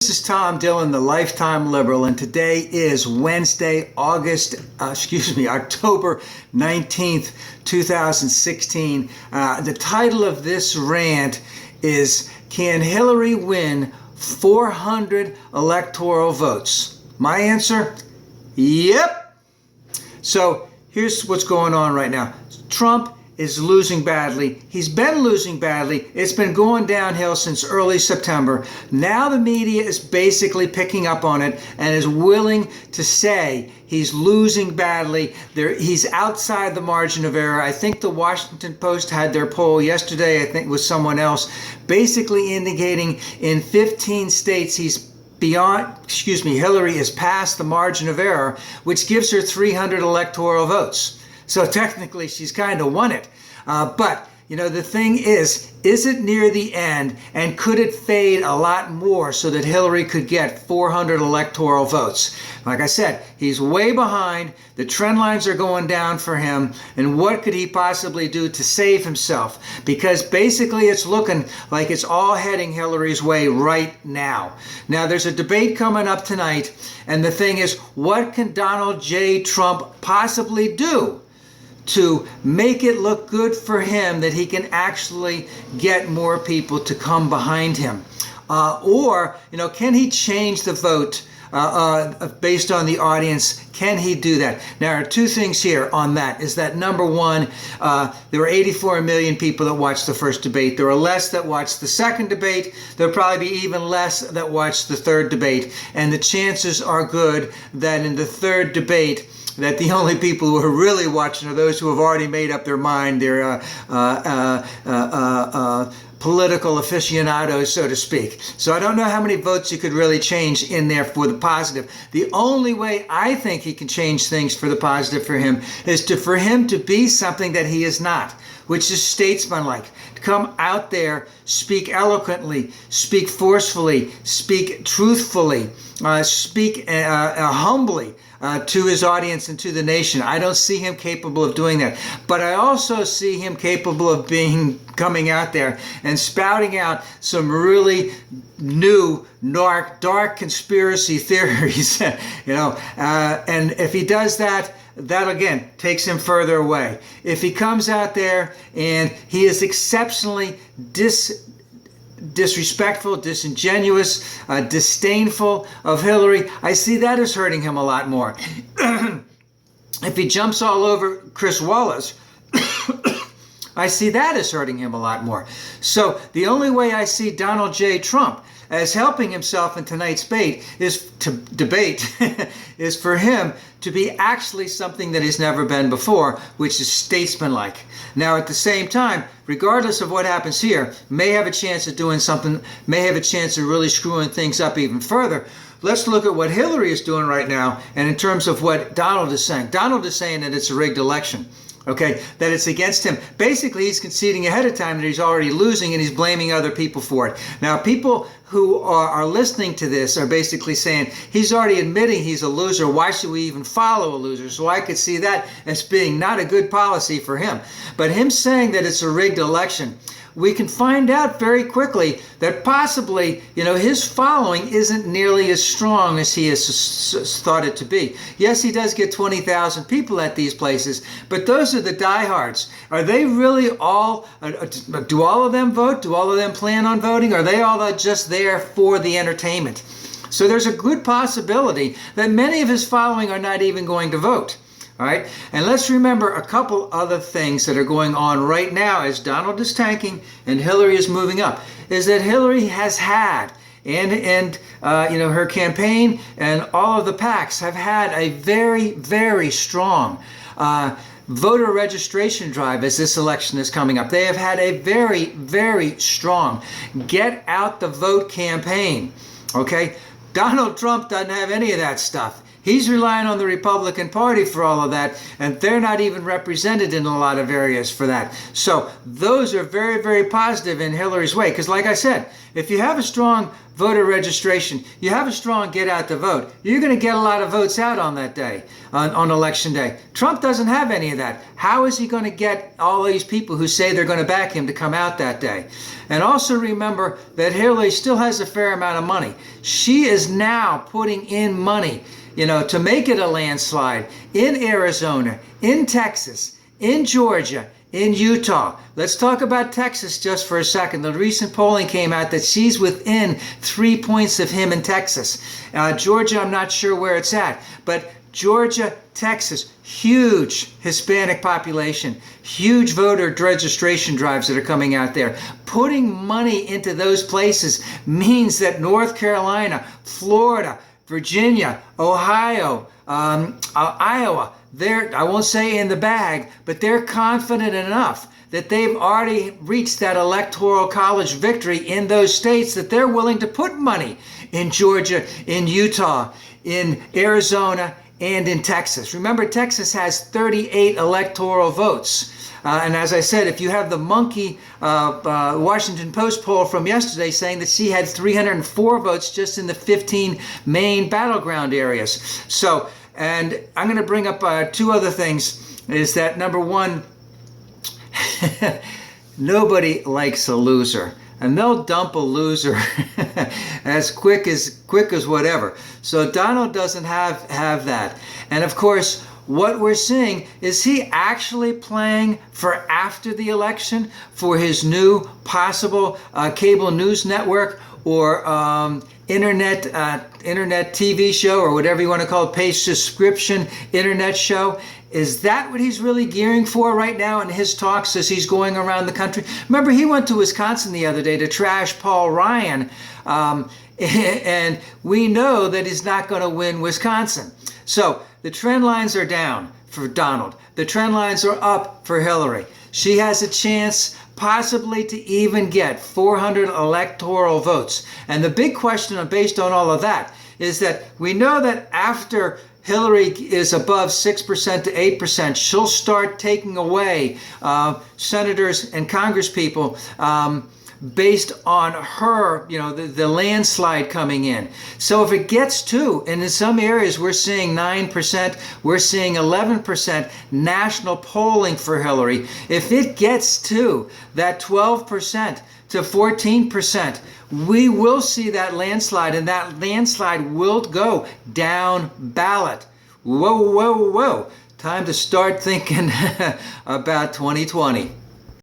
This is Tom Dillon, the Lifetime Liberal, and today is Wednesday, October 19th, 2016. The title of this rant is, Can Hillary Win 400 Electoral Votes? My answer, yep. So here's what's going on right now. Trump is losing badly. He's been losing badly. It's been going downhill since early September. Now the media is basically picking up on it and is willing to say he's losing badly. He's outside the margin of error. I think the Washington Post had their poll yesterday, I think it was someone else, basically indicating in 15 states Hillary is past the margin of error, which gives her 300 electoral votes. So technically, she's kind of won it. But, the thing is it near the end? And could it fade a lot more so that Hillary could get 400 electoral votes? Like I said, he's way behind. The trend lines are going down for him. And what could he possibly do to save himself? Because basically, it's looking like it's all heading Hillary's way right now. Now, there's a debate coming up tonight. And the thing is, what can Donald J. Trump possibly do to make it look good for him that he can actually get more people to come behind him? Or, can he change the vote based on the audience? Can he do that? Now, there are two things here on that. Is that number one, there were 84 million people that watched the first debate. There are less that watched the second debate. There'll probably be even less that watched the third debate. And the chances are good that in the third debate, that the only people who are really watching are those who have already made up their mind. They're political aficionados, so to speak. So I don't know how many votes you could really change in there for the positive. The only way I think he can change things for the positive for him is for him to be something that he is not, which is statesmanlike. To come out there, speak eloquently, speak forcefully, speak truthfully, speak humbly to his audience and to the nation. I don't see him capable of doing that. But I also see him capable of coming out there and spouting out some really new, dark conspiracy theories. And if he does that, that again takes him further away. If he comes out there and he is exceptionally disrespectful, disingenuous, disdainful of Hillary, I see that as hurting him a lot more. If he jumps all over Chris Wallace, I see that as hurting him a lot more. So the only way I see Donald J. Trump as helping himself in tonight's debate is for him to be actually something that he's never been before, which is statesmanlike. Now, at the same time, regardless of what happens here, may have a chance of doing something, may have a chance of really screwing things up even further. Let's look at what Hillary is doing right now, and in terms of what Donald is saying. Donald is saying that it's a rigged election. Okay, that it's against him. Basically, he's conceding ahead of time that he's already losing and he's blaming other people for it. Now, people who are listening to this are basically saying he's already admitting he's a loser. Why should we even follow a loser? So I could see that as being not a good policy for him. But him saying that it's a rigged election, we can find out very quickly that possibly, his following isn't nearly as strong as he has thought it to be. Yes, he does get 20,000 people at these places, but those are the diehards. Are they really all, do all of them vote? Do all of them plan on voting? Are they all just there for the entertainment? So there's a good possibility that many of his following are not even going to vote. All right, and let's remember a couple other things that are going on right now as Donald is tanking and Hillary is moving up, is that Hillary has had, and her campaign and all of the PACs have had a very, very strong voter registration drive as this election is coming up. They have had a very, very strong get out the vote campaign. Okay, Donald Trump doesn't have any of that stuff. He's relying on the Republican Party for all of that, and they're not even represented in a lot of areas for that. So those are very, very positive in Hillary's way, because like I said, if you have a strong voter registration. You have a strong get out the vote. You're going to get a lot of votes out on that day, on election day. Trump doesn't have any of that. How is he going to get all these people who say they're going to back him to come out that day? And also remember that Hillary still has a fair amount of money. She is now putting in money, to make it a landslide in Arizona, in Texas, in Georgia, in Utah. Let's talk about Texas just for a second. The recent polling came out that she's within 3 points of him in Texas. Georgia, I'm not sure where it's at, but Georgia, Texas, huge Hispanic population, huge voter registration drives that are coming out there. Putting money into those places means that North Carolina, Florida, Virginia, Ohio, Iowa, I won't say in the bag, but they're confident enough that they've already reached that Electoral College victory in those states that they're willing to put money in Georgia, in Utah, in Arizona, and in Texas. Remember, Texas has 38 electoral votes. And as I said, if you have the monkey Washington Post poll from yesterday saying that she had 304 votes just in the 15 main battleground areas. So, and I'm going to bring up two other things, is that number one, nobody likes a loser. And they'll dump a loser as quick as whatever. So Donald doesn't have that. And of course, what we're seeing is he actually playing for after the election for his new possible cable news network or internet TV show, or whatever you want to call it, pay subscription internet show. Is that what he's really gearing for right now in his talks as he's going around the country? Remember, he went to Wisconsin the other day to trash Paul Ryan, and we know that he's not going to win Wisconsin. So the trend lines are down for Donald. The trend lines are up for Hillary. She has a chance possibly to even get 400 electoral votes. And the big question based on all of that is that we know that after Hillary is above 6% to 8%, she'll start taking away senators and congresspeople based on her, the landslide coming in. So if it gets to, and in some areas we're seeing 9%, we're seeing 11% national polling for Hillary. If it gets to that 12% to 14%, we will see that landslide, and that landslide will go down ballot. Whoa, whoa, whoa. Time to start thinking about 2020.